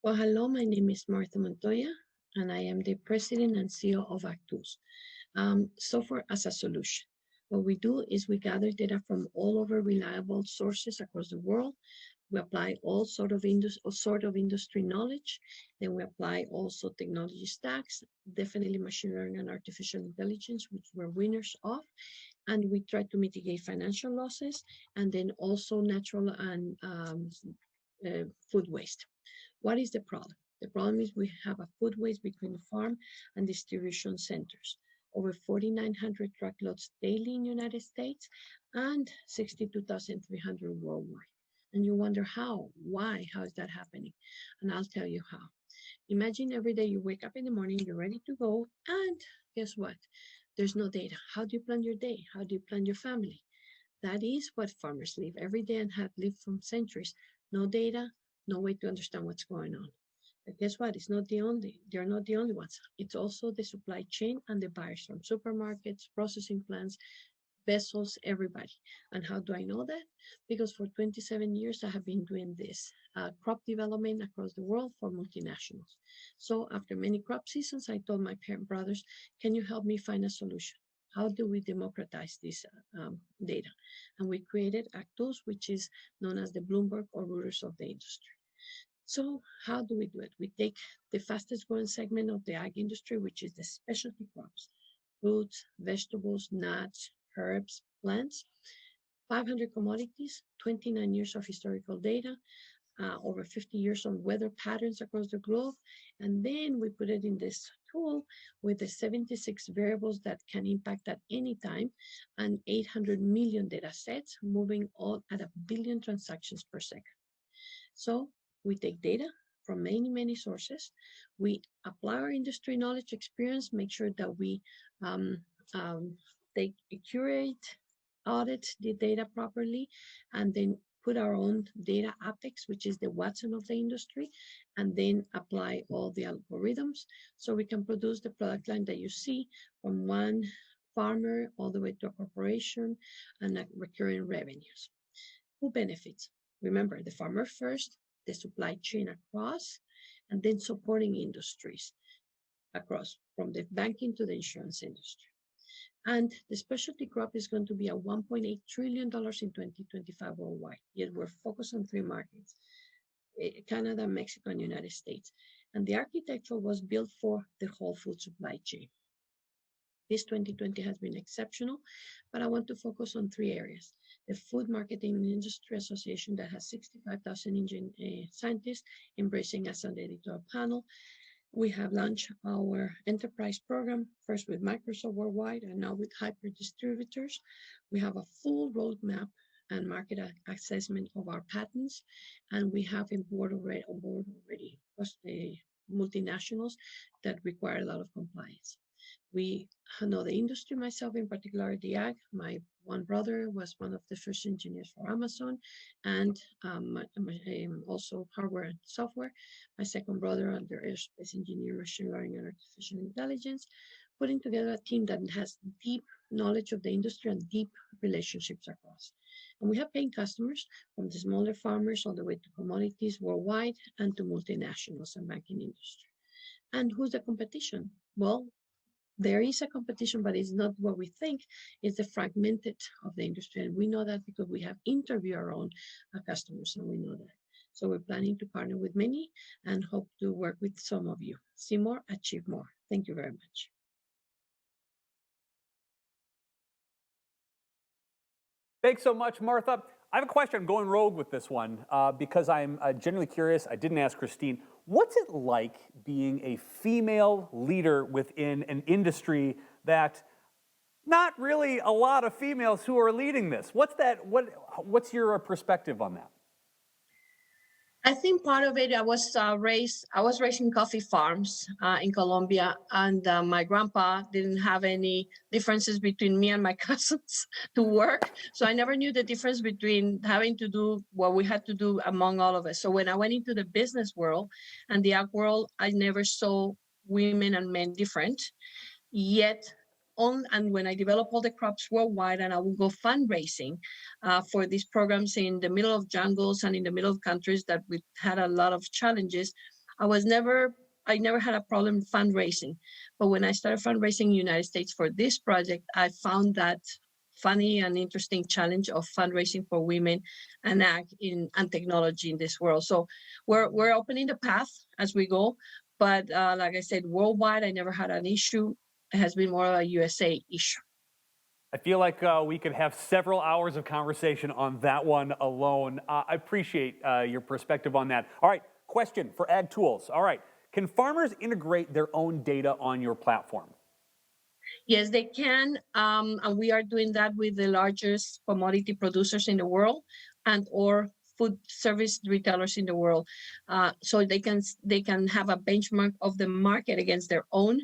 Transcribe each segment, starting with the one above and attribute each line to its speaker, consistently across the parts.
Speaker 1: Well, hello, my name is Martha Montoya, and I am the president and CEO of Agtools, software as a solution. What we do is we gather data from all over reliable sources across the world. We apply all sort of industry knowledge. Then we apply also technology stacks, definitely machine learning and artificial intelligence, which we're winners of. And we try to mitigate financial losses and then also natural and food waste. What is the problem? The problem is we have a food waste between farm and distribution centers. Over 4,900 truckloads daily in the United States and 62,300 worldwide. And you wonder how, why, how is that happening? And I'll tell you how. Imagine every day you wake up in the morning, you're ready to go, and guess what? There's no data. How do you plan your day? How do you plan your family? That is what farmers live every day and have lived for centuries. No data, no way to understand what's going on. But guess what? They're not the only ones. It's also the supply chain and the buyers from supermarkets, processing plants, vessels, everybody. And how do I know that? Because for 27 years, I have been doing this crop development across the world for multinationals. So after many crop seasons, I told my parent brothers, can you help me find a solution? How do we democratize this data? And we created Agtools, which is known as the Bloomberg or Reuters of the industry. So how do we do it? We take the fastest growing segment of the ag industry, which is the specialty crops, fruits, vegetables, nuts, herbs, plants, 500 commodities, 29 years of historical data, over 50 years on weather patterns across the globe. And then we put it in this tool with the 76 variables that can impact at any time and 800 million data sets moving all at 1 billion transactions per second. So we take data from many, many sources. We apply our industry knowledge experience, make sure that we curate, audit the data properly, and then put our own data apex, which is the Watson of the industry, and then apply all the algorithms so we can produce the product line that you see from one farmer all the way to a corporation and recurring revenues. Who benefits? Remember, the farmer first, the supply chain across, and then supporting industries across from the banking to the insurance industry. And the specialty crop is going to be at $1.8 trillion in 2025 worldwide. Yet we're focused on 3 markets, Canada, Mexico, and United States. And the architecture was built for the whole food supply chain. This 2020 has been exceptional, but I want to focus on 3 areas. The Food Marketing Industry Association that has 65,000 scientists embracing us on the editorial panel. We have launched our enterprise program, first with Microsoft worldwide and now with hyper distributors. We have a full roadmap and market assessment of our patents, and we have on board already multinationals that require a lot of compliance. We know the industry, myself in particular, the ag. My one brother was one of the first engineers for Amazon, and also hardware and software. My second brother under aerospace engineering, machine learning, and artificial intelligence, putting together a team that has deep knowledge of the industry and deep relationships across. And we have paying customers from the smaller farmers all the way to commodities worldwide and to multinationals and banking industry. And who's the competition? Well, there is a competition, but it's not what we think. It's the fragmented of the industry. And we know that because we have interviewed our own customers, and we know that. So we're planning to partner with many and hope to work with some of you. See more, achieve more. Thank you very much.
Speaker 2: Thanks so much, Martha. I have a question. I'm going rogue with this one because I'm genuinely curious. I didn't ask Christine. What's it like being a female leader within an industry that not really a lot of females who are leading this? What's your perspective on that?
Speaker 1: I think part of it, I was raised in coffee farms in Colombia, and my grandpa didn't have any differences between me and my cousins to work. So I never knew the difference between having to do what we had to do among all of us. So when I went into the business world and the ag world, I never saw women and men different. Yet, and when I developed all the crops worldwide, and I would go fundraising for these programs in the middle of jungles and in the middle of countries that we had a lot of challenges, I never had a problem fundraising. But when I started fundraising in the United States for this project, I found that funny and interesting challenge of fundraising for women and ag and technology in this world. So we're opening the path as we go. But like I said, worldwide, I never had an issue. It has been more of a USA issue.
Speaker 2: I feel like we could have several hours of conversation on that one alone. I appreciate your perspective on that. All right, question for Agtools. All right, can farmers integrate their own data on your platform?
Speaker 1: Yes, they can, and we are doing that with the largest commodity producers in the world and or food service retailers in the world. So they can have a benchmark of the market against their own.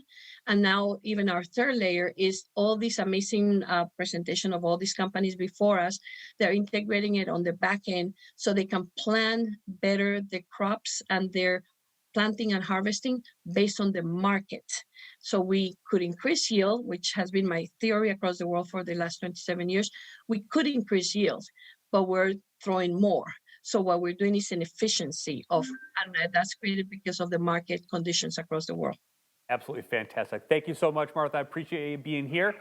Speaker 1: And now even our third layer is all this amazing presentation of all these companies before us. They're integrating it on the back end so they can plan better the crops and their planting and harvesting based on the market. So we could increase yield, which has been my theory across the world for the last 27 years. We could increase yield, but we're throwing more. So what we're doing is an efficiency of, and that's created because of the market conditions across the world.
Speaker 2: Absolutely fantastic. Thank you so much, Martha. I appreciate you being here.